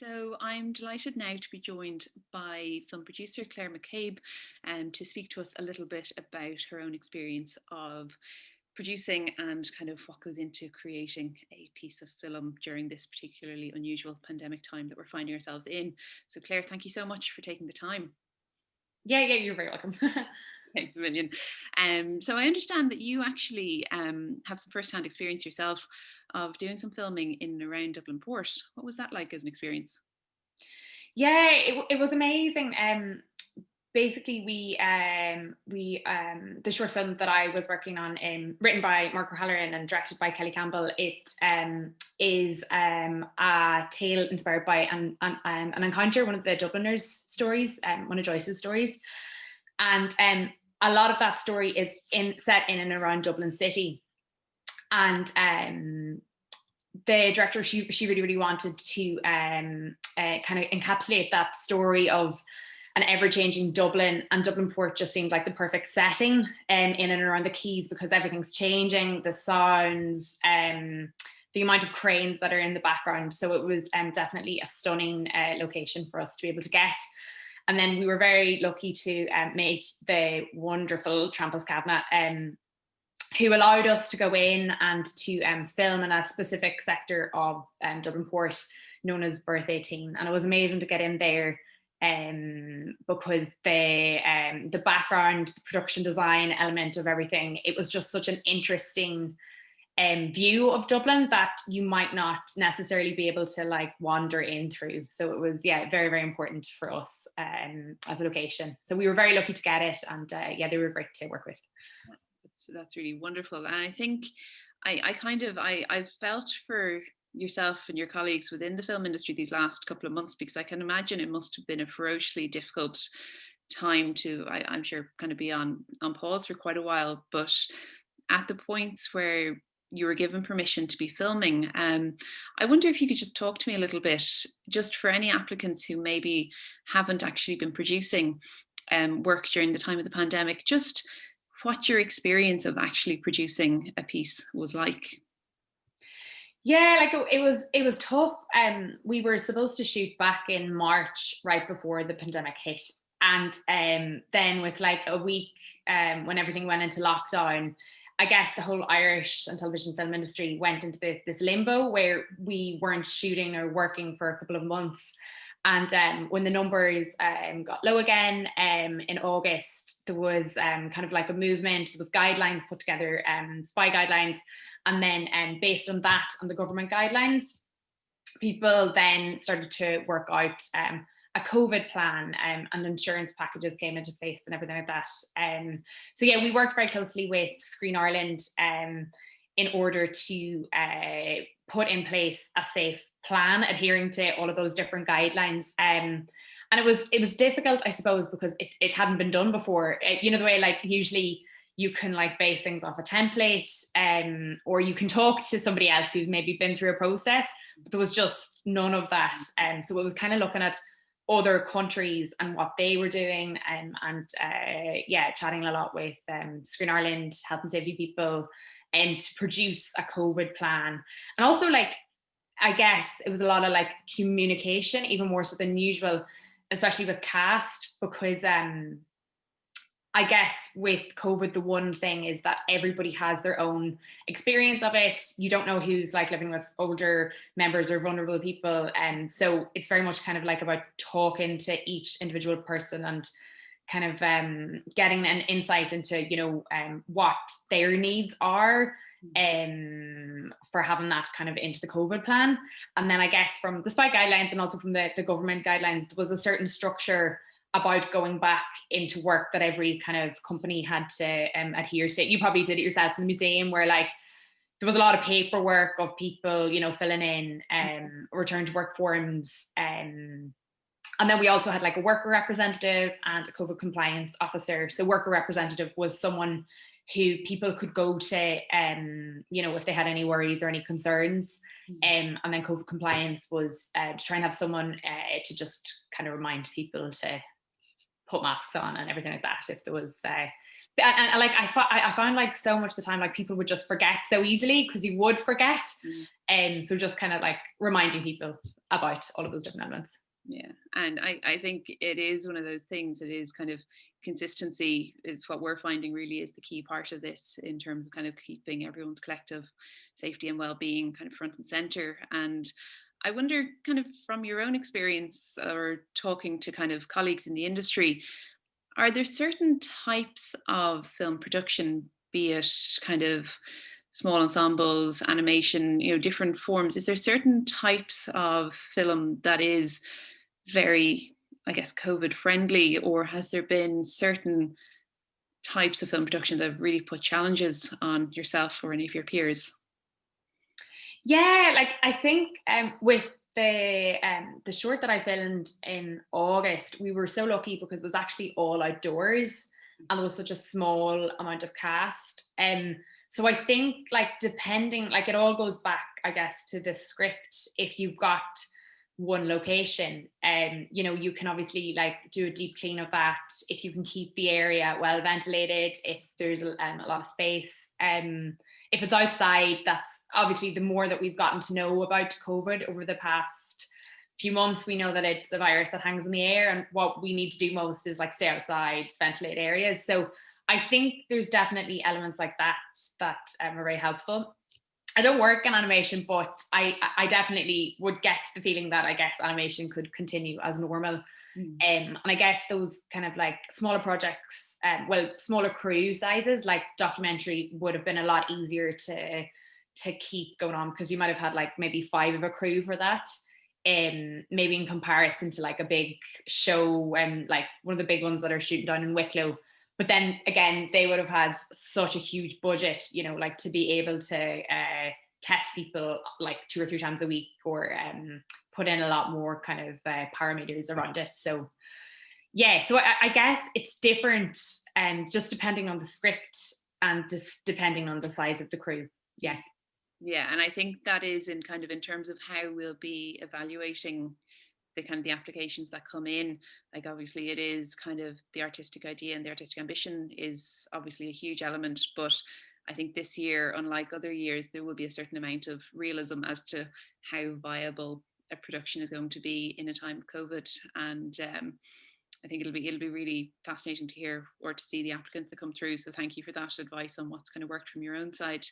So I'm delighted now to be joined by film producer Claire Mc Cabe to speak to us a little bit about her own experience of producing and kind of what goes into creating a piece of film during this particularly unusual pandemic time that we're finding ourselves in. So Claire, thank you so much for taking the time. Yeah, you're very welcome. Thanks a million. So I understand that you actually have some first-hand experience yourself of doing some filming in and around Dublin Port. What was that like as an experience? Yeah, it was amazing. Basically, the short film that I was working on, written by Mark O'Halloran and directed by Kelly Campbell, it is a tale inspired by an encounter, one of the Dubliners' stories, one of Joyce's stories, and a lot of that story is set in and around Dublin City, and the director, she really wanted to kind of encapsulate that story of an ever-changing Dublin, and Dublin Port just seemed like the perfect setting in and around the quays, because everything's changing, the sounds, the amount of cranes that are in the background. So it was definitely a stunning location for us to be able to get. And then we were very lucky to meet the wonderful Tramples Cabinet, who allowed us to go in and to film in a specific sector of Dublin Port known as Berth 18. And it was amazing to get in there because the background, the production design element of everything, it was just such an interesting view of Dublin that you might not necessarily be able to like wander in through. So it was, yeah, very, very important for us as a location. So we were very lucky to get it, and yeah, they were great to work with. That's really wonderful. And I think I've felt for yourself and your colleagues within the film industry these last couple of months, because I can imagine it must have been a ferociously difficult time to, I'm sure, kind of be on pause for quite a while. But at the points where you were given permission to be filming, I wonder if you could just talk to me a little bit, just for any applicants who maybe haven't actually been producing work during the time of the pandemic, just what your experience of actually producing a piece was like. Yeah, like it was tough. We were supposed to shoot back in March, right before the pandemic hit, and then with like a week, when everything went into lockdown, I guess the whole Irish and television film industry went into this limbo where we weren't shooting or working for a couple of months. And when the numbers got low again in August, there was kind of like a movement. There was guidelines put together, spy guidelines, and then based on that and the government guidelines, people then started to work out a COVID plan, and insurance packages came into place and everything like that. So yeah, we worked very closely with Screen Ireland in order to put in place a safe plan, adhering to all of those different guidelines. And it was difficult, I suppose, because it hadn't been done before. You know, the way like usually you can like base things off a template, or you can talk to somebody else who's maybe been through a process, but there was just none of that. So it was kind of looking at other countries and what they were doing, and yeah, chatting a lot with Screen Ireland, health and safety people, and to produce a COVID plan. And also, like, I guess it was a lot of like communication, even more so than usual, especially with cast, because I guess with COVID, the one thing is that everybody has their own experience of it. You don't know who's like living with older members or vulnerable people. And so it's very much kind of like about talking to each individual person and kind of getting an insight into, you know, what their needs are for having that kind of into the COVID plan. And then I guess from the SPY guidelines and also from the government guidelines, there was a certain structure about going back into work that every kind of company had to adhere to. You probably did it yourself in the museum, where like there was a lot of paperwork of people, you know, filling in return to work forms. And then we also had like a worker representative and a COVID compliance officer. So worker representative was someone who people could go to, you know, if they had any worries or any concerns. And then COVID compliance was to try and have someone to just kind of remind people to put masks on and everything like that if there was And like I found like so much of the time like people would just forget so easily because you would forget, and so just kind of like reminding people about all of those different elements. Yeah, and I think it is one of those things. It is kind of consistency is what we're finding really is the key part of this in terms of kind of keeping everyone's collective safety and well-being kind of front and center. And I wonder, kind of from your own experience or talking to kind of colleagues in the industry, are there certain types of film production, be it kind of small ensembles, animation, different forms? Is there certain types of film that is very, I guess, COVID friendly, or has there been certain types of film production that have really put challenges on yourself or any of your peers? Yeah, like I think with the short that I filmed in August, we were so lucky because it was actually all outdoors and there was such a small amount of cast. So I think like depending, like it all goes back, I guess, to the script. If you've got one location, you can obviously like do a deep clean of that. If you can keep the area well ventilated, if there's a lot of space. If it's outside, that's obviously the more that we've gotten to know about COVID over the past few months, we know that it's a virus that hangs in the air, and what we need to do most is like stay outside, ventilate areas. So I think there's definitely elements like that that are very helpful. I don't work in animation, but I definitely would get the feeling that I guess animation could continue as normal. And I guess those kind of like smaller projects, smaller crew sizes, like documentary, would have been a lot easier to keep going on because you might have had like maybe 5 of a crew for that. Maybe in comparison to like a big show, like one of the big ones that are shooting down in Wicklow. But then again, they would have had such a huge budget, like to be able to test people like 2 or 3 times a week, or put in a lot more kind of parameters around it. So yeah, so I guess it's different, just depending on the script and just depending on the size of the crew. Yeah. Yeah, and I think that is in kind of in terms of how we'll be evaluating the kind of the applications that come in. Like obviously it is kind of the artistic idea and the artistic ambition is obviously a huge element, but I think this year, unlike other years, there will be a certain amount of realism as to how viable a production is going to be in a time of COVID. And I think it'll be really fascinating to hear or to see the applicants that come through. So thank you for that advice on what's kind of worked from your own side.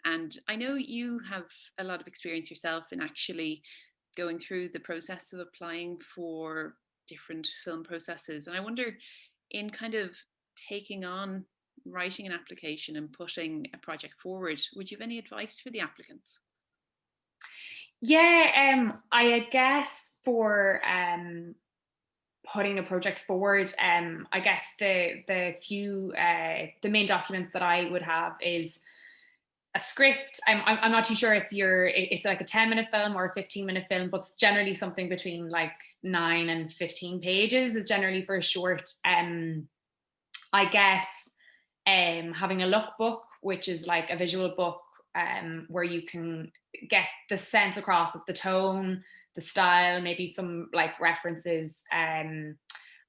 And I know you have a lot of experience yourself in actually going through the process of applying for different film processes. And I wonder, in kind of taking on writing an application and putting a project forward, would you have any advice for the applicants? Yeah, I guess for putting a project forward, I guess the main documents that I would have is a script. I'm not too sure if it's like a 10-minute film or a 15-minute film, but it's generally something between like 9 and 15 pages is generally for a short. I guess having a lookbook, which is like a visual book, where you can get the sense across of the tone, the style, maybe some like references, and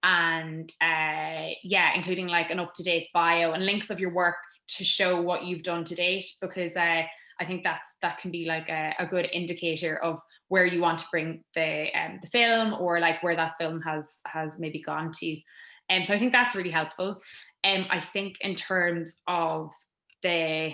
yeah, including like an up-to-date bio and links of your work to show what you've done to date, because I think that can be like a good indicator of where you want to bring the film, or like where that film has maybe gone to. So I think that's really helpful. I think in terms of the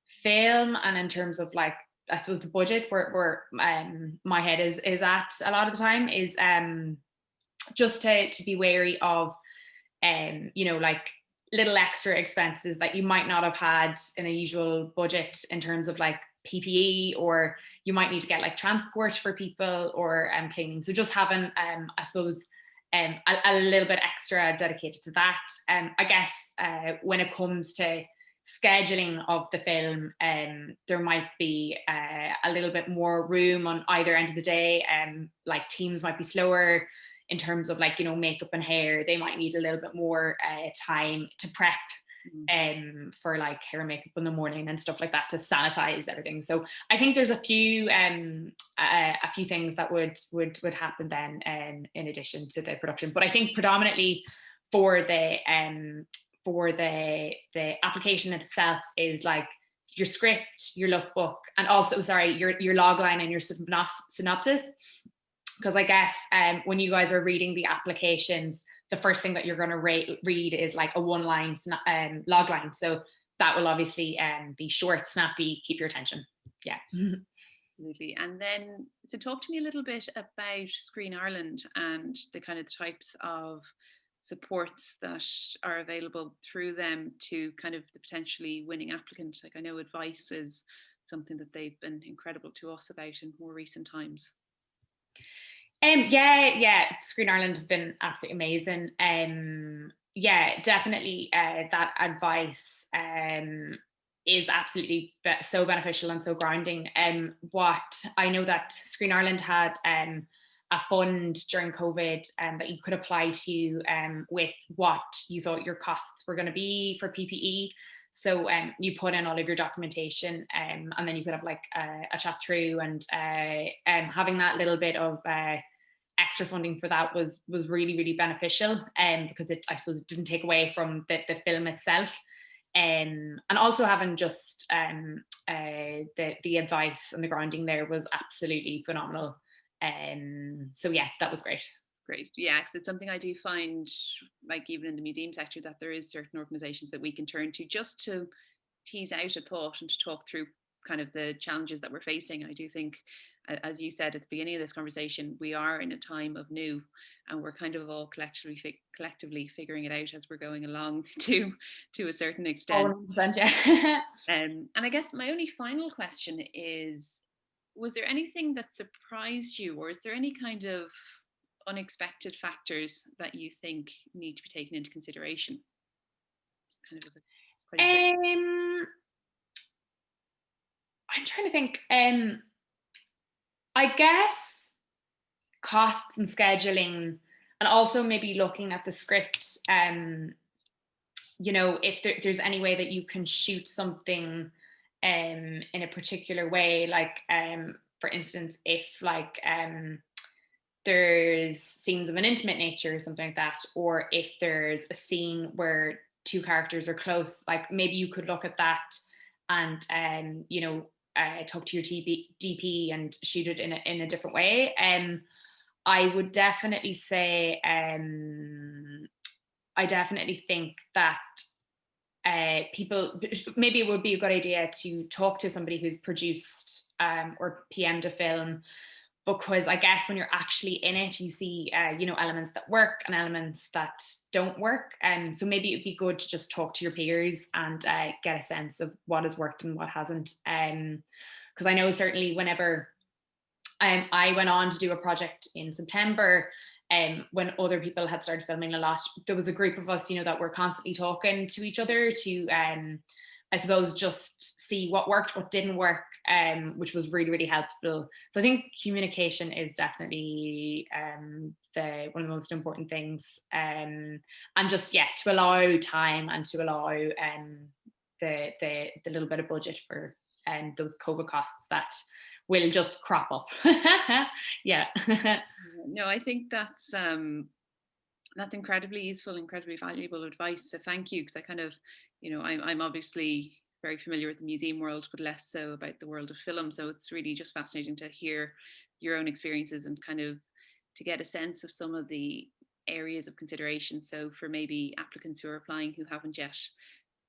film and in terms of like, I suppose the budget where my head is at a lot of the time is just to be wary of like little extra expenses that you might not have had in a usual budget in terms of like PPE, or you might need to get like transport for people, or cleaning. So just having I suppose a little bit extra dedicated to that. I guess when it comes to scheduling of the film, there might be a little bit more room on either end of the day. Like teams might be slower in terms of like, makeup and hair. They might need a little bit more time to prep for like hair and makeup in the morning and stuff like that, to sanitize everything. So I think there's a few things that would happen then in addition to the production. But I think predominantly for for the application itself is like your script, your lookbook, and also, sorry, your log line and your synopsis. Because I guess when you guys are reading the applications, the first thing that you're going to read is like a one-line log line. So that will obviously be short, snappy, keep your attention. Yeah. Absolutely. And then, so talk to me a little bit about Screen Ireland and the kind of types of supports that are available through them to kind of the potentially winning applicant. Like I know advice is something that they've been incredible to us about in more recent times. Yeah, Screen Ireland have been absolutely amazing. Yeah, definitely that advice is absolutely so beneficial and so grounding. What I know that Screen Ireland had a fund during COVID that you could apply to with what you thought your costs were going to be for PPE. So you put in all of your documentation and then you could have like a chat through, and having that little bit of extra funding for that was really, really beneficial, because it, I suppose, didn't take away from the film itself. And also having just the advice and the grounding there was absolutely phenomenal. So yeah, that was great. Great. Yeah, because it's something I do find, like even in the museum sector, that there is certain organisations that we can turn to just to tease out a thought and to talk through kind of the challenges that we're facing. I do think, as you said at the beginning of this conversation, we are in a time of new, and we're kind of all collectively figuring it out as we're going along to a certain extent. 100%, yeah. And I guess my only final question is, was there anything that surprised you, or is there any kind of unexpected factors that you think need to be taken into consideration? Kind of I'm trying to think. I guess costs and scheduling, and also maybe looking at the script. If there's any way that you can shoot something in a particular way, like for instance, if like there's scenes of an intimate nature or something like that, or if there's a scene where two characters are close, like maybe you could look at that and talk to your DP and shoot it in a different way. I would definitely say I definitely think that people, maybe it would be a good idea to talk to somebody who's produced or PM'd a film, because I guess when you're actually in it, you see, elements that work and elements that don't work. So maybe it'd be good to just talk to your peers and get a sense of what has worked and what hasn't. Because I know certainly whenever I went on to do a project in September, when other people had started filming a lot, there was a group of us, that were constantly talking to each other to, I suppose, just see what worked, what didn't work, which was really, really helpful. So I think communication is definitely one of the most important things, and just to allow time and to allow the little bit of budget for those COVID costs that will just crop up. Yeah. No, I think that's incredibly useful, incredibly valuable advice. So thank you, because I kind of, I'm obviously very familiar with the museum world, but less so about the world of film. So it's really just fascinating to hear your own experiences and kind of to get a sense of some of the areas of consideration. So for maybe applicants who are applying who haven't yet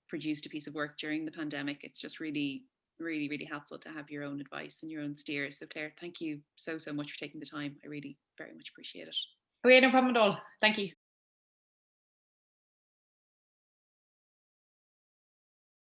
produced a piece of work during the pandemic, it's just really, really, really helpful to have your own advice and your own steer. So Claire, thank you so much for taking the time. I really very much appreciate it. Okay, no problem at all. Thank you.